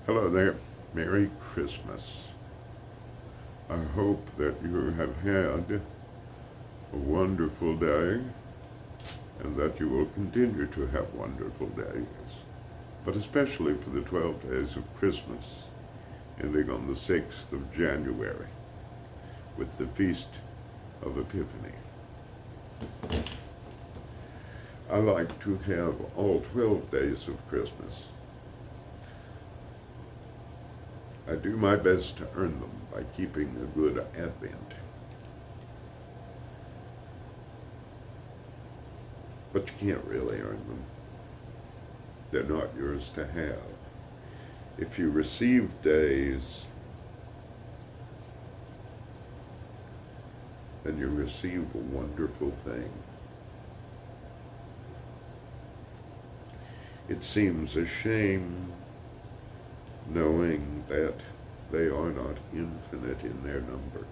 Hello there. Merry Christmas. I hope that you have had a wonderful day and that you will continue to have wonderful days, but especially for the 12 days of Christmas, ending on the 6th of January with the Feast of Epiphany. I like to have all 12 days of Christmas. I do my best to earn them by keeping a good Advent. But you can't really earn them. They're not yours to have. If you receive days, then you receive a wonderful thing. It seems a shame knowing that they are not infinite in their number.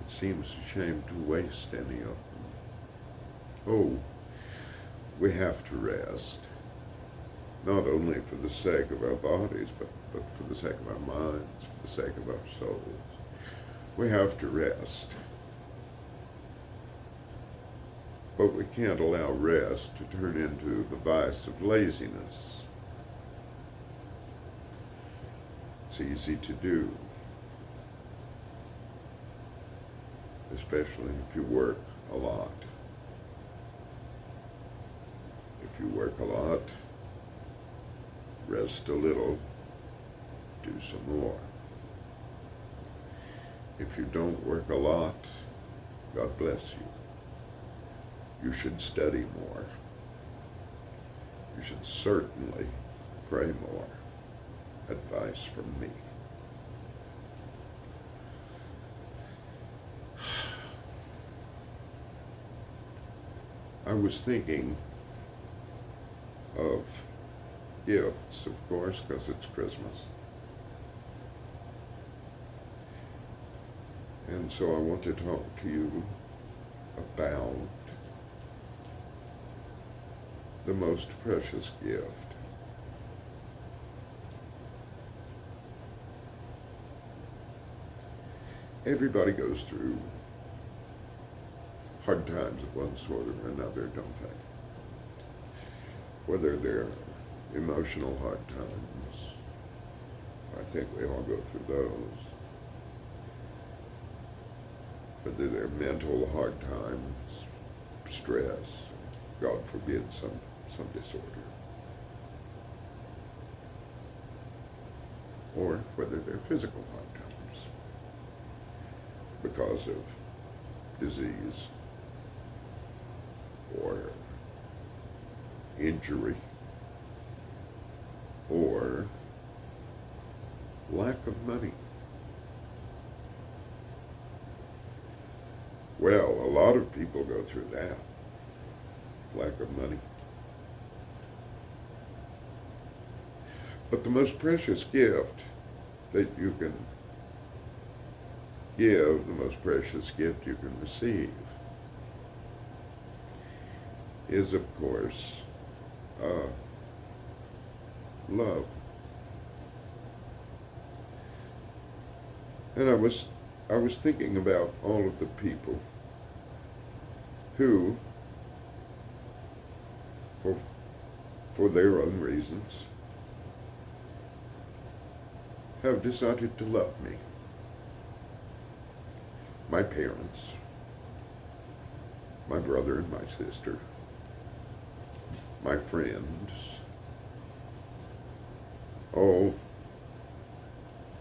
It seems a shame to waste any of them. Oh, we have to rest, not only for the sake of our bodies, but for the sake of our minds, for the sake of our souls. We have to rest. But we can't allow rest to turn into the vice of laziness. It's easy to do, especially if you work a lot. If you work a lot, rest a little, do some more. If you don't work a lot, God bless you. You should study more. You should certainly pray more. Advice from me. I was thinking of gifts, of course, because it's Christmas. And so I want to talk to you about the most precious gift. Everybody goes through hard times of one sort or another, don't they? Whether they're emotional hard times, I think we all go through those. Whether they're mental hard times, stress, God forbid, some disorder. Or whether they're physical hard times because of disease or injury or lack of money. Well, a lot of people go through that, lack of money. But the most precious gift that you can give, the most precious gift you can receive, is, of course, love. And I was thinking about all of the people who, for their own reasons, have decided to love me. My parents, my brother and my sister, my friends,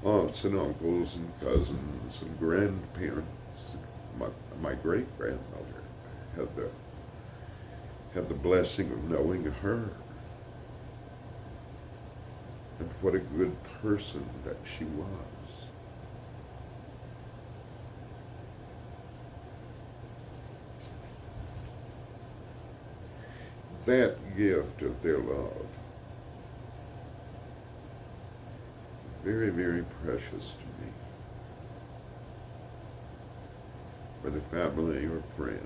aunts and uncles and cousins and grandparents. My great-grandmother had the blessing of knowing her. And what a good person that she was. That gift of their love, very, very precious to me. Whether family or friends,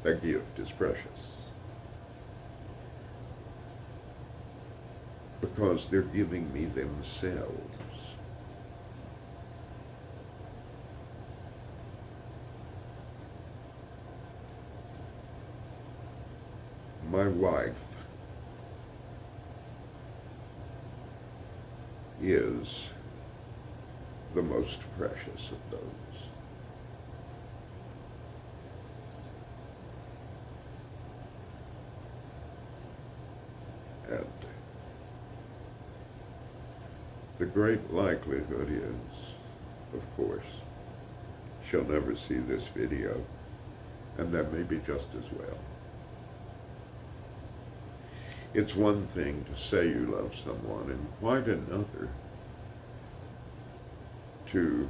that gift is precious. because they're giving me themselves. My wife is the most precious of those. And the great likelihood is, of course, she'll never see this video, and that may be just as well. It's one thing to say you love someone, and quite another to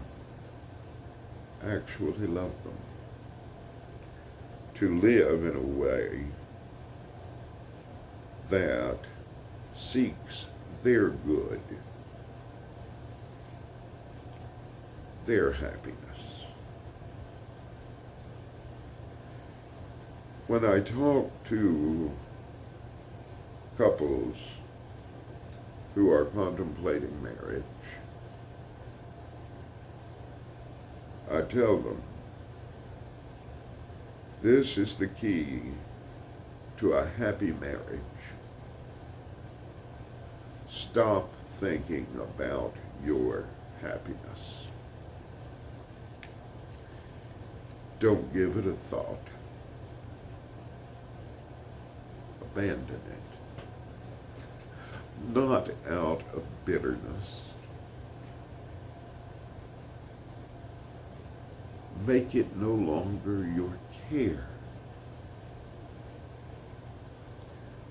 actually love them, to live in a way that seeks their good, their happiness. When I talk to couples who are contemplating marriage, I tell them, this is the key to a happy marriage. Stop thinking about your happiness. Don't give it a thought. Abandon it. Not out of bitterness. Make it no longer your care,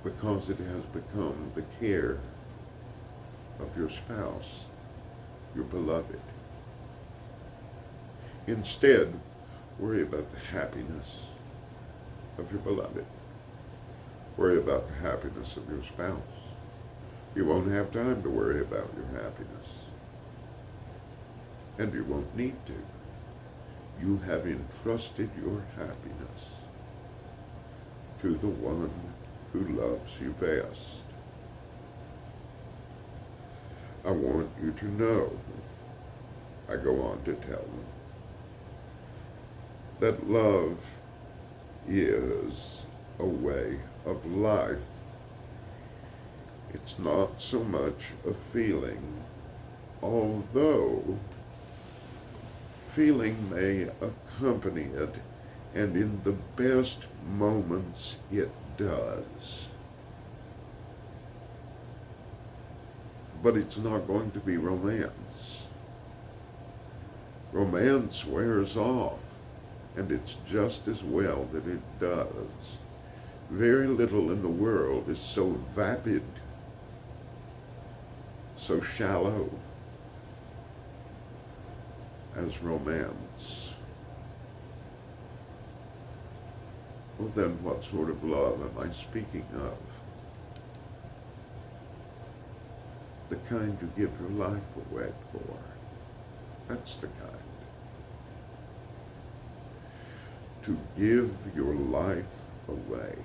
because it has become the care of your spouse, your beloved. Instead, worry about the happiness of your beloved. Worry about the happiness of your spouse. You won't have time to worry about your happiness. And you won't need to. You have entrusted your happiness to the one who loves you best. I want you to know, I go on to tell them, that love is a way of life. It's not so much a feeling, although feeling may accompany it, and in the best moments it does. But it's not going to be romance. Romance wears off, and it's just as well that it does. Very little in the world is so vapid, so shallow, as romance. Well, then what sort of love am I speaking of? The kind you give your life away for. That's the kind. To give your life away.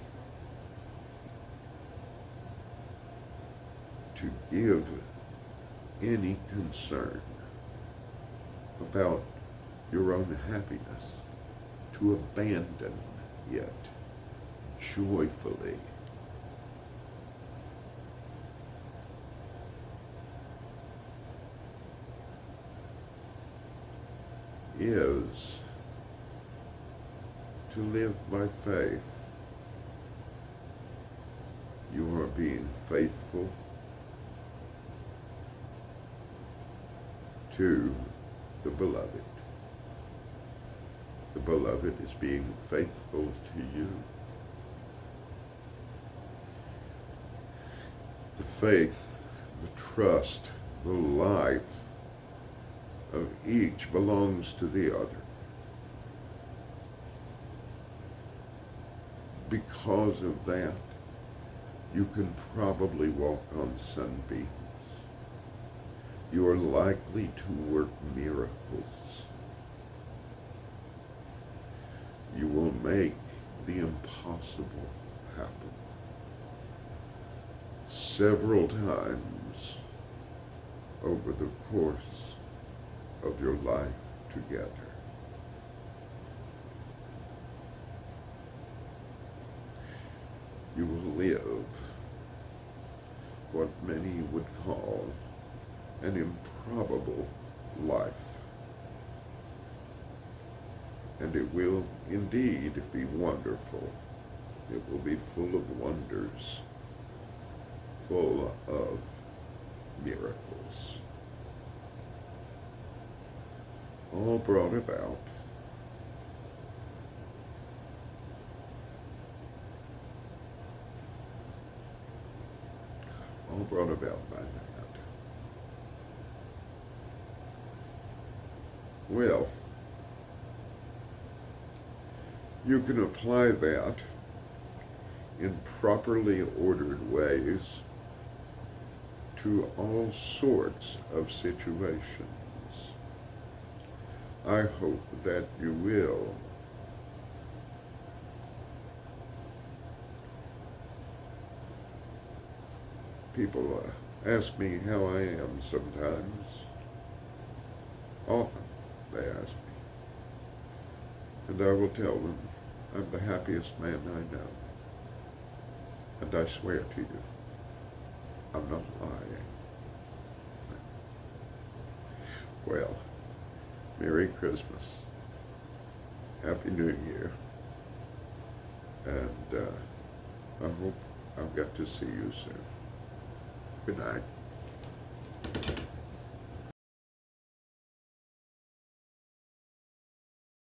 To give any concern about your own happiness, to abandon it joyfully. Is to live by faith. You are being faithful to the beloved. The beloved is being faithful to you. The faith, the trust, the life of each belongs to the other. Because of that, you can probably walk on sunbeams. You are likely to work miracles. You will make the impossible happen. several times over the course of your life together. You will live what many would call an improbable life. And it will indeed be wonderful. It will be full of wonders, full of miracles, all brought about by that. Well, you can apply that in properly ordered ways to all sorts of situations. I hope that you will. People ask me how I am sometimes. Often they ask me. And I will tell them I'm the happiest man I know. And I swear to you, I'm not lying. Well, Merry Christmas. Happy New Year. And I hope I'll get to see you soon. Good night.